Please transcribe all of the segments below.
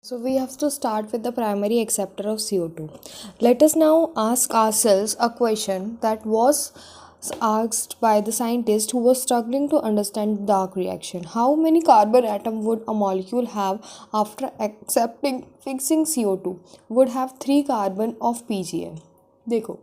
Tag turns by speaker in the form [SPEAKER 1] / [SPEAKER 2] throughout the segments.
[SPEAKER 1] So we have to start with the primary acceptor of CO2. Let us now ask ourselves a question that was asked by the scientist who was struggling to understand the dark reaction. How many carbon atom would a molecule have after accepting fixing CO2? Would have 3 carbon of PGA. देखो,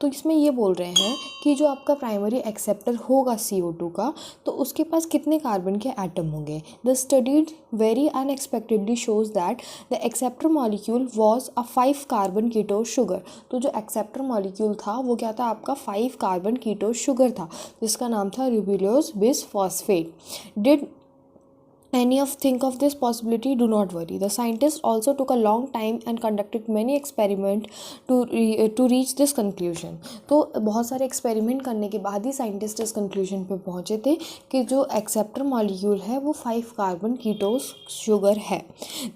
[SPEAKER 1] तो इसमें ये बोल रहे हैं कि जो आपका प्राइमरी एक्सेप्टर होगा CO2 का, तो उसके पास कितने कार्बन के एटम होंगे. The studied very unexpectedly shows that the acceptor molecule was a 5 carbon ketone sugar. तो जो एक्सेप्टर मॉलिक्यूल था वो क्या था, आपका 5 कार्बन कीटोन शुगर था, जिसका नाम था ribulose bisphosphate. Did any of think of this possibility? Do not worry. The scientists also took a long time and conducted many experiments to reach this conclusion. तो बहुत सारे experiment करने के बाद ही साइंटिस्ट इस कंक्लूजन पे पहुँचे थे कि जो एक्सेप्टर मॉलिक्यूल है वो 5 कार्बन कीटोस शुगर है.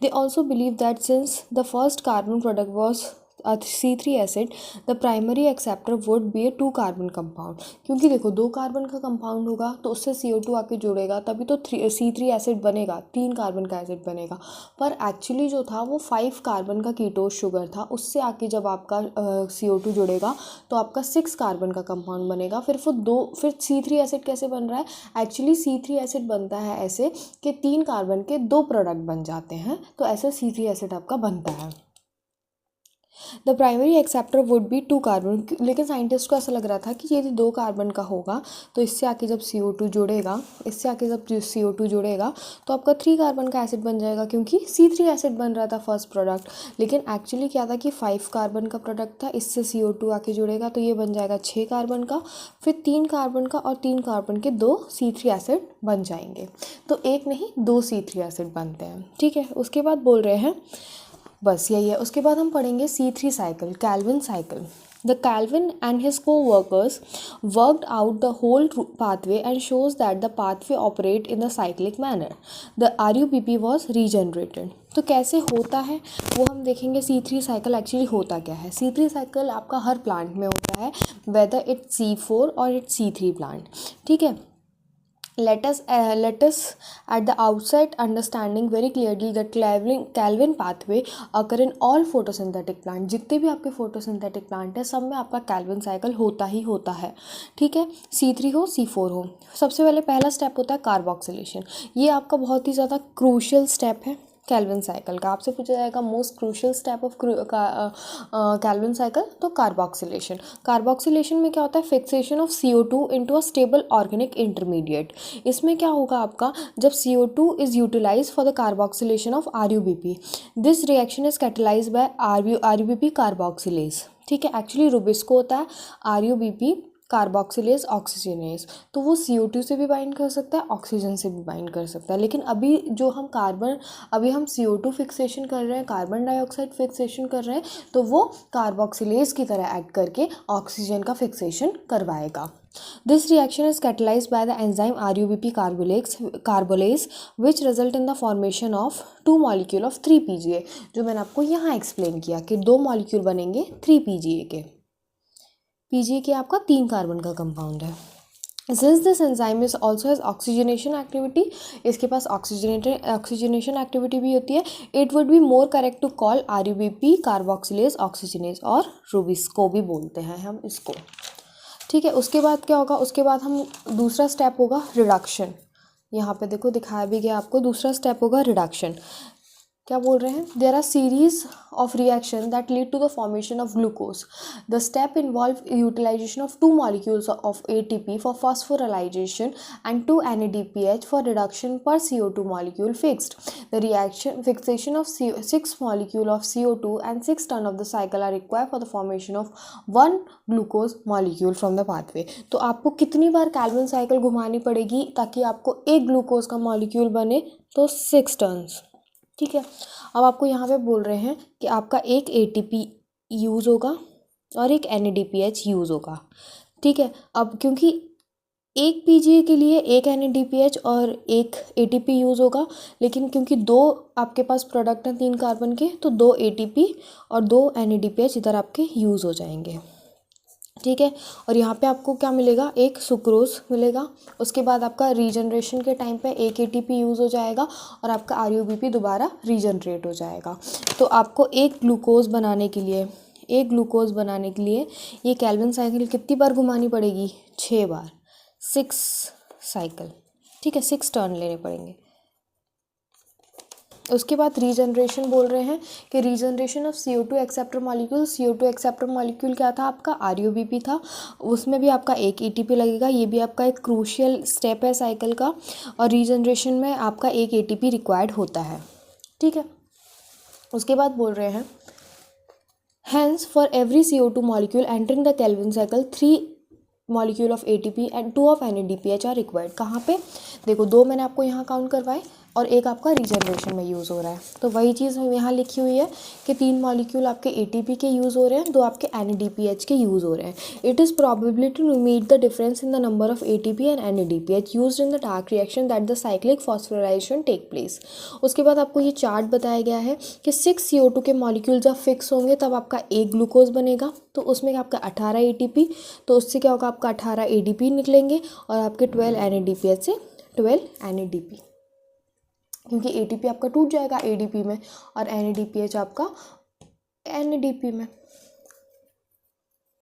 [SPEAKER 1] They also believe that since the first carbon product was C3 acid, the primary acceptor would be A 2 carbon compound. क्योंकि देखो 2 कार्बन का कंपाउंड होगा तो उससे CO2 आके जुड़ेगा, तभी तो C3 एसिड बनेगा, 3 कार्बन का एसिड बनेगा. पर एक्चुअली जो था वो 5 कार्बन का कीटोस शुगर था, उससे आके जब आपका CO2 जुड़ेगा तो आपका 6 कार्बन का कंपाउंड बनेगा. फिर C3 एसिड कैसे बन रहा है, एक्चुअली C3 एसिड बनता है ऐसे कि 3 कार्बन के 2 प्रोडक्ट बन जाते हैं, तो ऐसे C3 एसिड आपका बनता है. The primary acceptor would be 2 carbon. लेकिन साइंटिस्ट को ऐसा लग रहा था कि यदि 2 कार्बन का होगा तो इससे आके जब CO2 जुड़ेगा तो आपका 3 कार्बन का एसिड बन जाएगा, क्योंकि C3 एसिड बन रहा था फर्स्ट प्रोडक्ट. लेकिन एक्चुअली क्या था कि 5 कार्बन का प्रोडक्ट था, इससे CO2 आके जुड़ेगा तो ये बन जाएगा 6 कार्बन का, फिर 3 कार्बन का, और 3 कार्बन के 2 C3 एसिड बन जाएंगे. तो एक नहीं 2 C3 एसिड बनते हैं. ठीक है, उसके बाद बोल रहे हैं, बस यही है. उसके बाद हम पढ़ेंगे C3 cycle, Calvin cycle. The Calvin and his co-workers worked out the whole pathway and shows that the pathway operate in the cyclic manner. The RUBP was regenerated. तो कैसे होता है वो हम देखेंगे. C3 साइकिल एक्चुअली होता क्या है. C3 साइकिल आपका हर प्लांट में होता है, वेदर इट्स C4 और इट्स C3 प्लांट. ठीक है. Let us at the outset understanding very clearly that Calvin pathway occur in all photosynthetic plant. जितने भी आपके photosynthetic plant है सब में आपका Calvin cycle होता ही होता है. ठीक है, C3 हो C4 हो. सबसे पहला स्टेप होता है कार्बोक्सिलेशन. ये आपका बहुत ही ज़्यादा क्रूशियल स्टेप है कैल्विन साइकिल का. आपसे पूछा जाएगा most crucial step of Calvin cycle, तो कार्बोक्सिलेशन. कार्बोक्सिलेशन में क्या होता है, fixation of CO2 into a stable organic intermediate. इसमें क्या होगा आपका, जब CO2 is utilise for the carboxylation of RUBP, this reaction is catalyse by RUBP carboxylase. ठीक है, एक्चुअली रुबिस्को होता है, RUBP कार्बोक्सिलेज ऑक्सीजनेज. तो वो CO2 से भी बाइंड कर सकता है, ऑक्सीजन से भी बाइंड कर सकता है. लेकिन अभी हम CO2 फिक्सेशन कर रहे हैं, कार्बन डाइऑक्साइड फिक्सेशन कर रहे हैं, तो वो कार्बोक्सिलेज की तरह ऐड करके ऑक्सीजन का फिक्सेशन करवाएगा. This reaction is catalyzed by the enzyme RUBP carbolase which result in the formation of 2 molecule of 3-PGA. जो मैंने आपको यहाँ एक्सप्लेन किया कि 2 मॉलिक्यूल बनेंगे 3-PGA के. PGA के आपका 3 कार्बन का कंपाउंड है. Since this enzyme is also has oxygenation activity, इसके पास oxygenation activity भी होती है, it would be more correct to call RUBP carboxylase oxygenase, और रुबिस्को भी बोलते हैं हम इसको. ठीक है, उसके बाद क्या होगा, उसके बाद हम दूसरा स्टेप होगा रिडक्शन. यहाँ पे देखो दिखाया भी गया आपको, दूसरा स्टेप होगा रिडक्शन. क्या बोल रहे हैं, there are series of reaction that lead to the formation of glucose. The step involve utilisation of 2 molecules of ATP for phosphorylation and 2 NADPH for reduction per CO2 molecule fixed. The reaction fixation of 6 molecule of CO2 and 6 turn of the cycle are required for the formation of 1 glucose molecule from the pathway. तो आपको कितनी बार Calvin cycle घुमानी पड़ेगी ताकि आपको एक glucose का molecule बने, तो 6 टर्न्स. ठीक है, अब आपको यहाँ पे बोल रहे हैं कि आपका एक ATP यूज़ होगा और एक NADPH यूज़ होगा. ठीक है, अब क्योंकि एक PGA के लिए एक NADPH और एक ATP यूज़ होगा, लेकिन क्योंकि 2 आपके पास प्रोडक्ट हैं 3 कार्बन के, तो 2 ATP और 2 NADPH इधर आपके यूज़ हो जाएंगे. ठीक है। और यहाँ पे आपको क्या मिलेगा, एक सुक्रोज मिलेगा। उसके बाद आपका रीजनरेशन के टाइम पे एक एटीपी यूज़ हो जाएगा और आपका आरयूबीपी दोबारा रीजनरेट हो जाएगा। तो आपको एक ग्लूकोज बनाने के लिए ये केल्विन साइकिल कितनी बार घुमानी पड़ेगी, 6 बार, 6 साइकिल, ठीक है, 6 टर्न लेने पड़ेंगे। उसके बाद रीजनरेशन बोल रहे हैं कि regeneration of CO2 acceptor molecule. CO2 acceptor molecule क्या था आपका, आरयूबीपी था। उसमें भी आपका एक एटीपी लगेगा, ये भी आपका एक क्रूशियल स्टेप है साइकिल का। और रीजनरेशन में आपका एक एटीपी रिक्वायर्ड होता है, ठीक है। उसके बाद बोल रहे हैं hence for every CO2 molecule entering the Kelvin cycle 3 molecule of ATP and 2 of NADPH are required। कहाँ पे देखो, 2 मैंने आपको यहाँ काउंट करवाए और एक आपका रीजनरेशन में यूज़ हो रहा है। तो वही चीज़ यहाँ लिखी हुई है कि 3 मॉलिक्यूल आपके ATP के यूज़ हो रहे हैं, 2 आपके NADPH के यूज़ हो रहे हैं। It is probability to meet the difference in the number of ATP and NADPH used in the dark reaction that the cyclic phosphorisation take place. उसके बाद आपको ये चार्ट बताया गया है कि 6 CO2 के मॉलिक्यूल जब फिक्स होंगे तब आपका एक ग्लूकोज बनेगा, तो उसमें आपका 18 ATP, तो उससे क्या होगा, आपका 18 ADP निकलेंगे और आपके 12 NADPH से 12 NADP, क्योंकि ATP आपका टूट जाएगा ADP में और NADPH आपका NADP में।